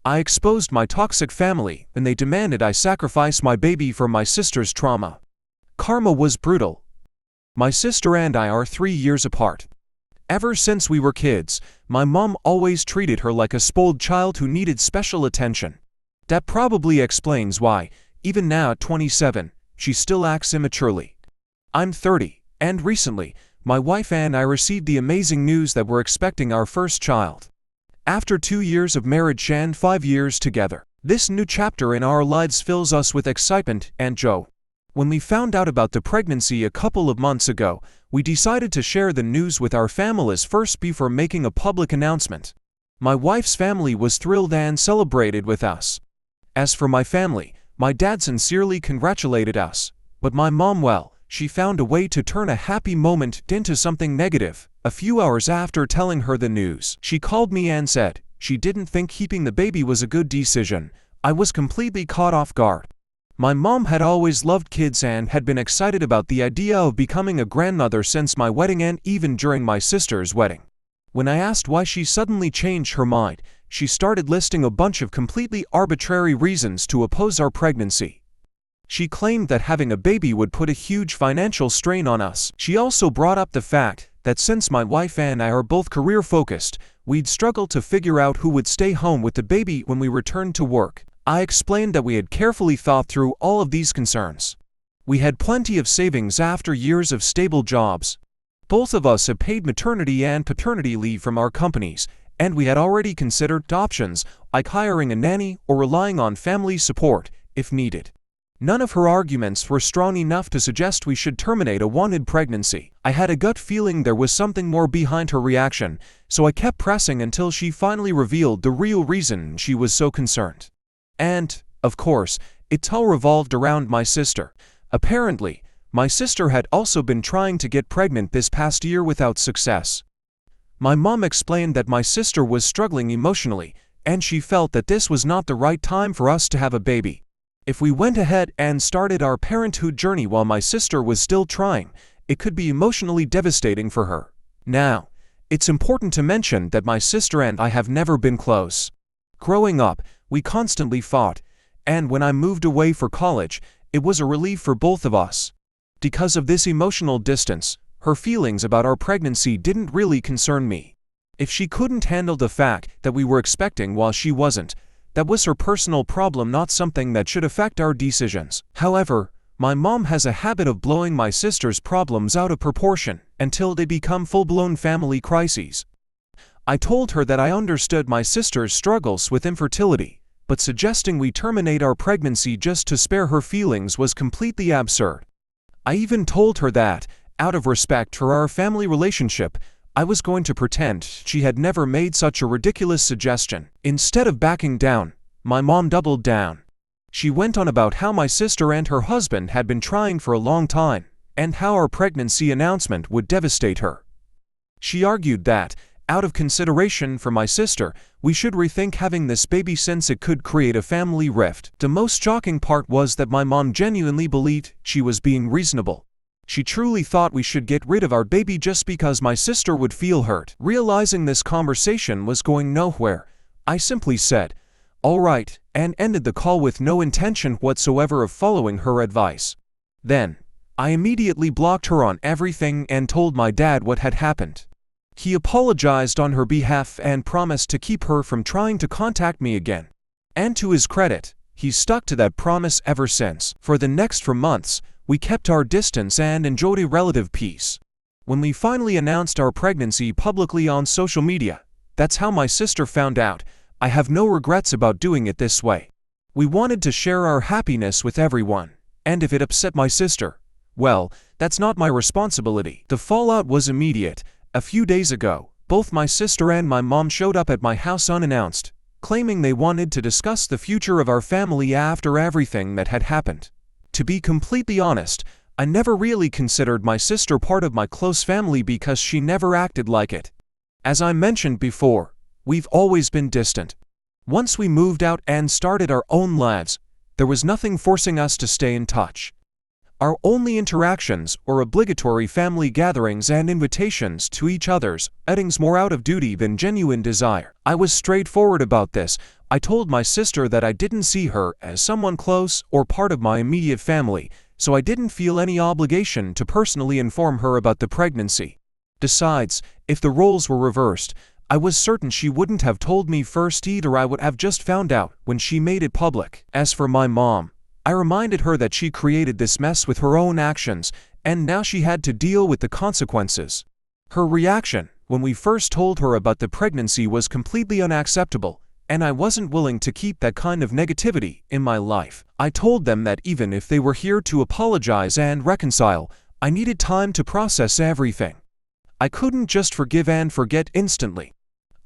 I exposed my toxic family, and they demanded I sacrifice my baby for my sister's trauma. Karma was brutal. My sister and I are 3 years apart. Ever since we were kids, my mom always treated her like a spoiled child who needed special attention. That probably explains why, even now at 27, she still acts immaturely. I'm 30, and recently, my wife and I received the amazing news that we're expecting our first child. After 2 years of marriage and 5 years together, this new chapter in our lives fills us with excitement and joy. When we found out about the pregnancy a couple of months ago, we decided to share the news with our families first before making a public announcement. My wife's family was thrilled and celebrated with us. As for my family, my dad sincerely congratulated us, but my mom, well, she found a way to turn a happy moment into something negative. A few hours after telling her the news, she called me and said she didn't think keeping the baby was a good decision. I was completely caught off guard. My mom had always loved kids and had been excited about the idea of becoming a grandmother since my wedding and even during my sister's wedding. When I asked why she suddenly changed her mind, she started listing a bunch of completely arbitrary reasons to oppose our pregnancy. She claimed that having a baby would put a huge financial strain on us. She also brought up the fact that since my wife and I are both career-focused, we'd struggle to figure out who would stay home with the baby when we returned to work. I explained that we had carefully thought through all of these concerns. We had plenty of savings after years of stable jobs. Both of us had paid maternity and paternity leave from our companies, and we had already considered options like hiring a nanny or relying on family support if needed. None of her arguments were strong enough to suggest we should terminate a wanted pregnancy. I had a gut feeling there was something more behind her reaction, so I kept pressing until she finally revealed the real reason she was so concerned. And, of course, it all revolved around my sister. Apparently, my sister had also been trying to get pregnant this past year without success. My mom explained that my sister was struggling emotionally, and she felt that this was not the right time for us to have a baby. If we went ahead and started our parenthood journey while my sister was still trying, it could be emotionally devastating for her. Now, it's important to mention that my sister and I have never been close. Growing up, we constantly fought, and when I moved away for college, it was a relief for both of us. Because of this emotional distance, her feelings about our pregnancy didn't really concern me. If she couldn't handle the fact that we were expecting while she wasn't, that was her personal problem, not something that should affect our decisions. However, my mom has a habit of blowing my sister's problems out of proportion until they become full-blown family crises. I told her that I understood my sister's struggles with infertility, but suggesting we terminate our pregnancy just to spare her feelings was completely absurd. I even told her that, out of respect for our family relationship, I was going to pretend she had never made such a ridiculous suggestion. Instead of backing down, my mom doubled down. She went on about how my sister and her husband had been trying for a long time, and how our pregnancy announcement would devastate her. She argued that, out of consideration for my sister, we should rethink having this baby since it could create a family rift. The most shocking part was that my mom genuinely believed she was being reasonable. She truly thought we should get rid of our baby just because my sister would feel hurt. Realizing this conversation was going nowhere, I simply said, "All right," and ended the call with no intention whatsoever of following her advice. Then, I immediately blocked her on everything and told my dad what had happened. He apologized on her behalf and promised to keep her from trying to contact me again. And to his credit, he's stuck to that promise ever since. For the next 4 months, we kept our distance and enjoyed a relative peace. When we finally announced our pregnancy publicly on social media, that's how my sister found out. I have no regrets about doing it this way. We wanted to share our happiness with everyone, and if it upset my sister, well, that's not my responsibility. The fallout was immediate. A few days ago, both my sister and my mom showed up at my house unannounced, claiming they wanted to discuss the future of our family after everything that had happened. To be completely honest, I never really considered my sister part of my close family because she never acted like it. As I mentioned before, we've always been distant. Once we moved out and started our own lives, there was nothing forcing us to stay in touch. Our only interactions were obligatory family gatherings and invitations to each other's weddings, more out of duty than genuine desire. I was straightforward about this. I told my sister that I didn't see her as someone close or part of my immediate family, so I didn't feel any obligation to personally inform her about the pregnancy. Besides, if the roles were reversed, I was certain she wouldn't have told me first either. I would have just found out when she made it public. As for my mom, I reminded her that she created this mess with her own actions, and now she had to deal with the consequences. Her reaction when we first told her about the pregnancy was completely unacceptable, and I wasn't willing to keep that kind of negativity in my life. I told them that even if they were here to apologize and reconcile, I needed time to process everything. I couldn't just forgive and forget instantly.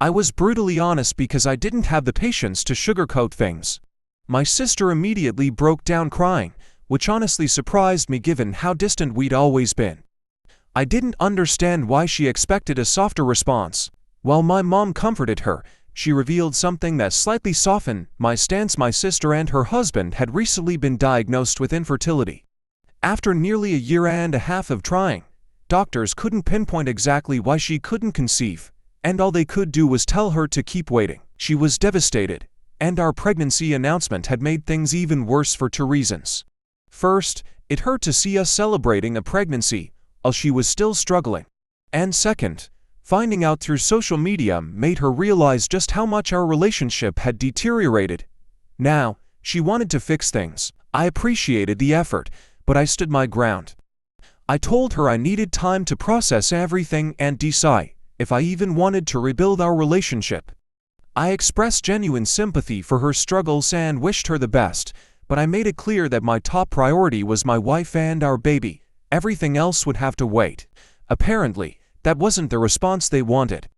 I was brutally honest because I didn't have the patience to sugarcoat things. My sister immediately broke down crying, which honestly surprised me given how distant we'd always been. I didn't understand why she expected a softer response. While my mom comforted her, she revealed something that slightly softened my stance. My sister and her husband had recently been diagnosed with infertility. After nearly a year and a half of trying, doctors couldn't pinpoint exactly why she couldn't conceive, and all they could do was tell her to keep waiting. She was devastated, and our pregnancy announcement had made things even worse for two reasons. First, it hurt to see us celebrating a pregnancy while she was still struggling. And second, finding out through social media made her realize just how much our relationship had deteriorated. Now, she wanted to fix things. I appreciated the effort, but I stood my ground. I told her I needed time to process everything and decide if I even wanted to rebuild our relationship. I expressed genuine sympathy for her struggles and wished her the best, but I made it clear that my top priority was my wife and our baby. Everything else would have to wait. Apparently, that wasn't the response they wanted.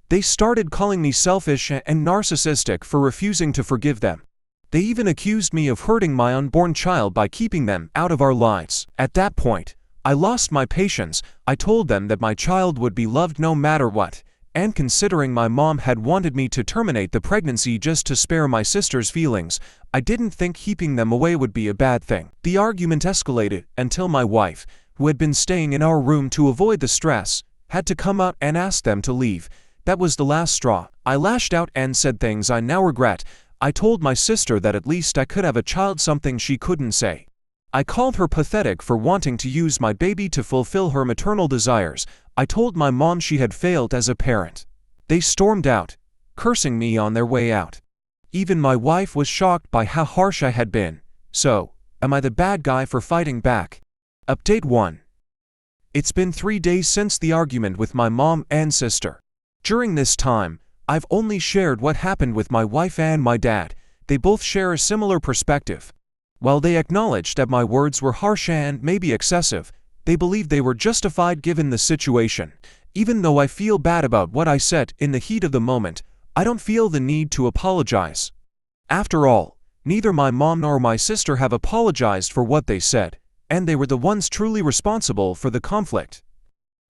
They started calling me selfish and narcissistic for refusing to forgive them. They even accused me of hurting my unborn child by keeping them out of our lives. At that point, I lost my patience. I told them that my child would be loved no matter what. And considering my mom had wanted me to terminate the pregnancy just to spare my sister's feelings, I didn't think keeping them away would be a bad thing. The argument escalated until my wife, who had been staying in our room to avoid the stress, had to come out and ask them to leave. That was the last straw. I lashed out and said things I now regret. I told my sister that at least I could have a child, something she couldn't say. I called her pathetic for wanting to use my baby to fulfill her maternal desires. I told my mom she had failed as a parent. They stormed out, cursing me on their way out. Even my wife was shocked by how harsh I had been. So, am I the bad guy for fighting back? Update 1. It's been 3 days since the argument with my mom and sister. During this time, I've only shared what happened with my wife and my dad. They both share a similar perspective. While they acknowledged that my words were harsh and maybe excessive, they believe they were justified given the situation. Even though I feel bad about what I said in the heat of the moment, I don't feel the need to apologize. After all, neither my mom nor my sister have apologized for what they said, and they were the ones truly responsible for the conflict.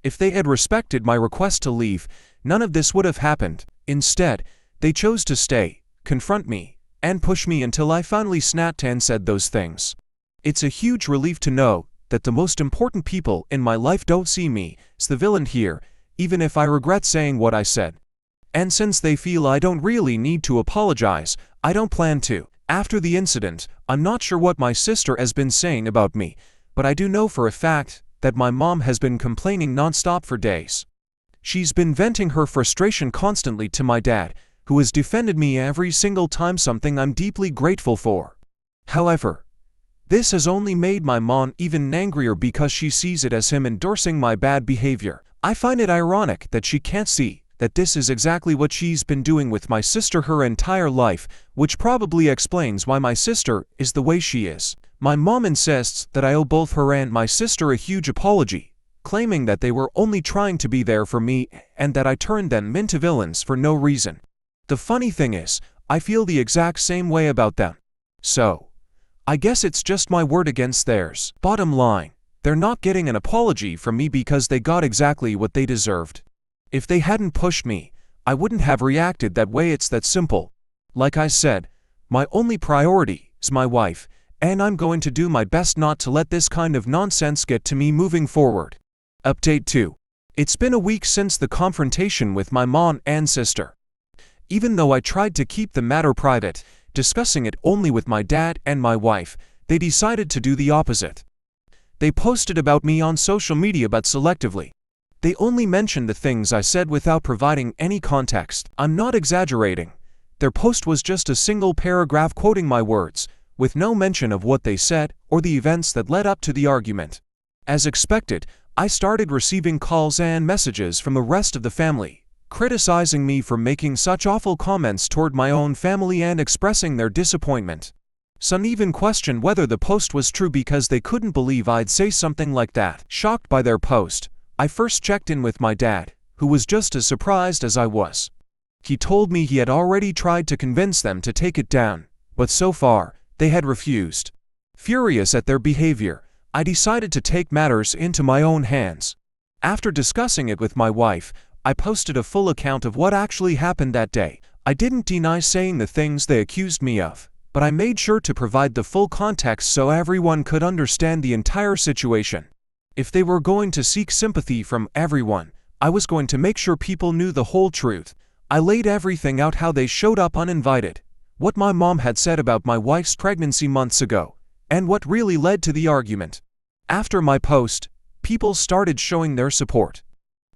If they had respected my request to leave, none of this would have happened. Instead, they chose to stay, confront me, and push me until I finally snapped and said those things. It's a huge relief to know that the most important people in my life don't see me as the villain here, even if I regret saying what I said. And since they feel I don't really need to apologize, I don't plan to. After the incident, I'm not sure what my sister has been saying about me, but I do know for a fact that my mom has been complaining nonstop for days. She's been venting her frustration constantly to my dad, who has defended me every single time, something I'm deeply grateful for. However, this has only made my mom even angrier because she sees it as him endorsing my bad behavior. I find it ironic that she can't see that this is exactly what she's been doing with my sister her entire life, which probably explains why my sister is the way she is. My mom insists that I owe both her and my sister a huge apology, claiming that they were only trying to be there for me and that I turned them into villains for no reason. The funny thing is, I feel the exact same way about them. So, I guess it's just my word against theirs. Bottom line, they're not getting an apology from me because they got exactly what they deserved. If they hadn't pushed me, I wouldn't have reacted that way. It's that simple. Like I said, my only priority is my wife, and I'm going to do my best not to let this kind of nonsense get to me moving forward. Update 2. It's been a week since the confrontation with my mom and sister. Even though I tried to keep the matter private, discussing it only with my dad and my wife, they decided to do the opposite. They posted about me on social media but selectively. They only mentioned the things I said without providing any context. I'm not exaggerating. Their post was just a single paragraph quoting my words, with no mention of what they said or the events that led up to the argument. As expected, I started receiving calls and messages from the rest of the family, criticizing me for making such awful comments toward my own family and expressing their disappointment. Some even questioned whether the post was true because they couldn't believe I'd say something like that. Shocked by their post, I first checked in with my dad, who was just as surprised as I was. He told me he had already tried to convince them to take it down, but so far, they had refused. Furious at their behavior, I decided to take matters into my own hands. After discussing it with my wife, I posted a full account of what actually happened that day. I didn't deny saying the things they accused me of, but I made sure to provide the full context so everyone could understand the entire situation. If they were going to seek sympathy from everyone, I was going to make sure people knew the whole truth. I laid everything out: how they showed up uninvited, what my mom had said about my wife's pregnancy months ago, and what really led to the argument. After my post, people started showing their support.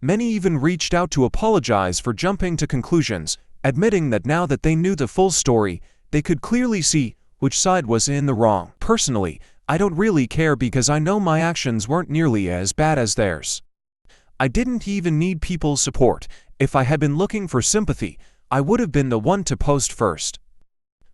Many even reached out to apologize for jumping to conclusions, admitting that now that they knew the full story, they could clearly see which side was in the wrong. Personally, I don't really care because I know my actions weren't nearly as bad as theirs. I didn't even need people's support. If I had been looking for sympathy, I would have been the one to post first.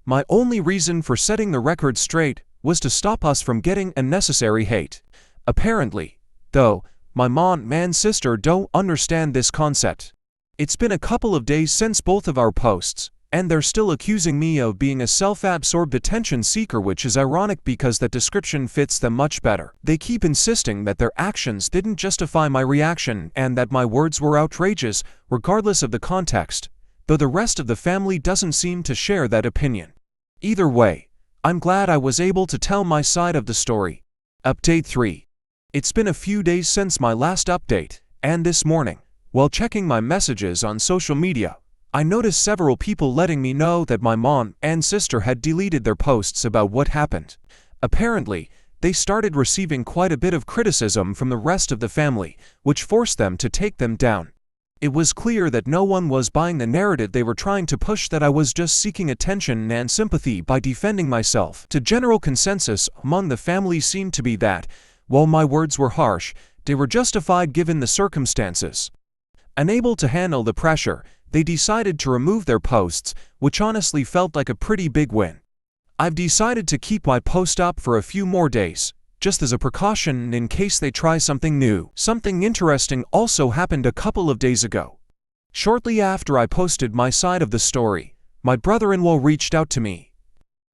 My only reason for setting the record straight was to stop us from getting unnecessary hate. Apparently, though, my mom and sister don't understand this concept. It's been a couple of days since both of our posts, and they're still accusing me of being a self-absorbed attention seeker, which is ironic because that description fits them much better. They keep insisting that their actions didn't justify my reaction and that my words were outrageous, regardless of the context, though the rest of the family doesn't seem to share that opinion. Either way, I'm glad I was able to tell my side of the story. Update 3. It's been a few days since my last update, and this morning, while checking my messages on social media, I noticed several people letting me know that my mom and sister had deleted their posts about what happened. Apparently, they started receiving quite a bit of criticism from the rest of the family, which forced them to take them down. It was clear that no one was buying the narrative they were trying to push, that I was just seeking attention and sympathy by defending myself. The general consensus among the family seemed to be that, while my words were harsh, they were justified given the circumstances. Unable to handle the pressure, they decided to remove their posts, which honestly felt like a pretty big win. I've decided to keep my post up for a few more days, just as a precaution in case they try something new. Something interesting also happened a couple of days ago. Shortly after I posted my side of the story, my brother-in-law reached out to me.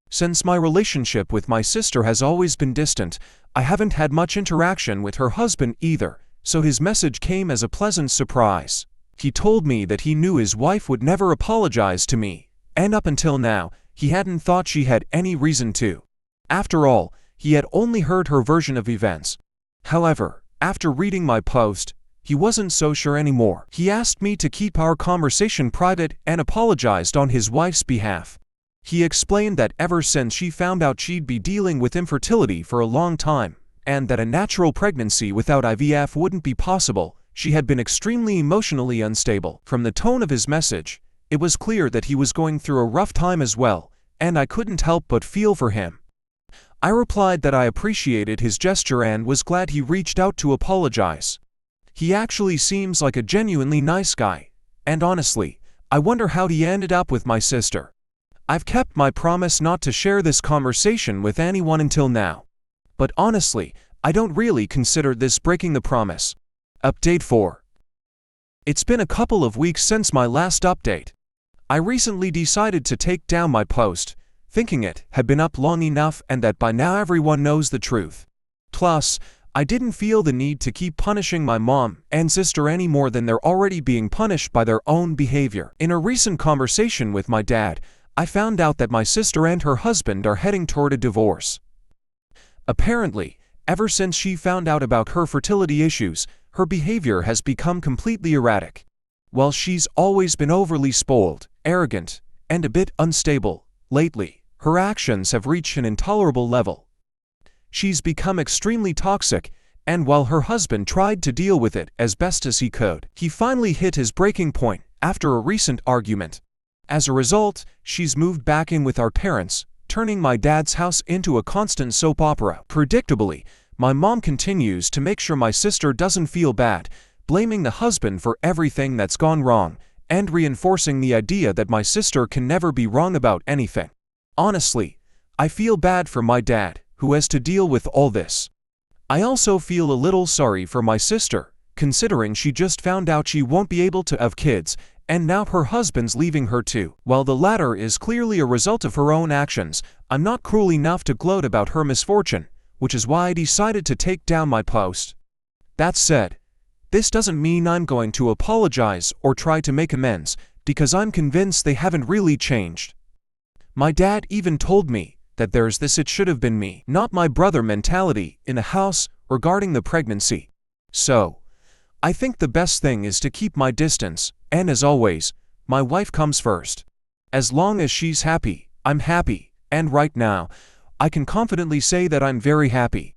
Since my relationship with my sister has always been distant, I haven't had much interaction with her husband either, so his message came as a pleasant surprise. He told me that he knew his wife would never apologize to me, and up until now, he hadn't thought she had any reason to. After all, he had only heard her version of events. However, after reading my post, he wasn't so sure anymore. He asked me to keep our conversation private and apologized on his wife's behalf. He explained that ever since she found out she'd be dealing with infertility for a long time, and that a natural pregnancy without IVF wouldn't be possible, she had been extremely emotionally unstable. From the tone of his message, it was clear that he was going through a rough time as well, and I couldn't help but feel for him. I replied that I appreciated his gesture and was glad he reached out to apologize. He actually seems like a genuinely nice guy, and honestly, I wonder how he ended up with my sister. I've kept my promise not to share this conversation with anyone until now. But honestly, I don't really consider this breaking the promise. Update 4. It's been a couple of weeks since my last update. I recently decided to take down my post, thinking it had been up long enough and that by now everyone knows the truth. Plus, I didn't feel the need to keep punishing my mom and sister any more than they're already being punished by their own behavior. In a recent conversation with my dad, I found out that my sister and her husband are heading toward a divorce. Apparently, ever since she found out about her fertility issues, her behavior has become completely erratic. While she's always been overly spoiled, arrogant, and a bit unstable, lately, her actions have reached an intolerable level. She's become extremely toxic, and while her husband tried to deal with it as best as he could, he finally hit his breaking point after a recent argument. As a result, she's moved back in with our parents, turning my dad's house into a constant soap opera. Predictably, my mom continues to make sure my sister doesn't feel bad, blaming the husband for everything that's gone wrong, and reinforcing the idea that my sister can never be wrong about anything. Honestly, I feel bad for my dad, who has to deal with all this. I also feel a little sorry for my sister, considering she just found out she won't be able to have kids, and now her husband's leaving her too. While the latter is clearly a result of her own actions, I'm not cruel enough to gloat about her misfortune, which is why I decided to take down my post. That said, this doesn't mean I'm going to apologize or try to make amends, because I'm convinced they haven't really changed. My dad even told me that there's this "it should have been me, not my brother" mentality in the house regarding the pregnancy. So, I think the best thing is to keep my distance, and as always, my wife comes first. As long as she's happy, I'm happy, and right now, I can confidently say that I'm very happy.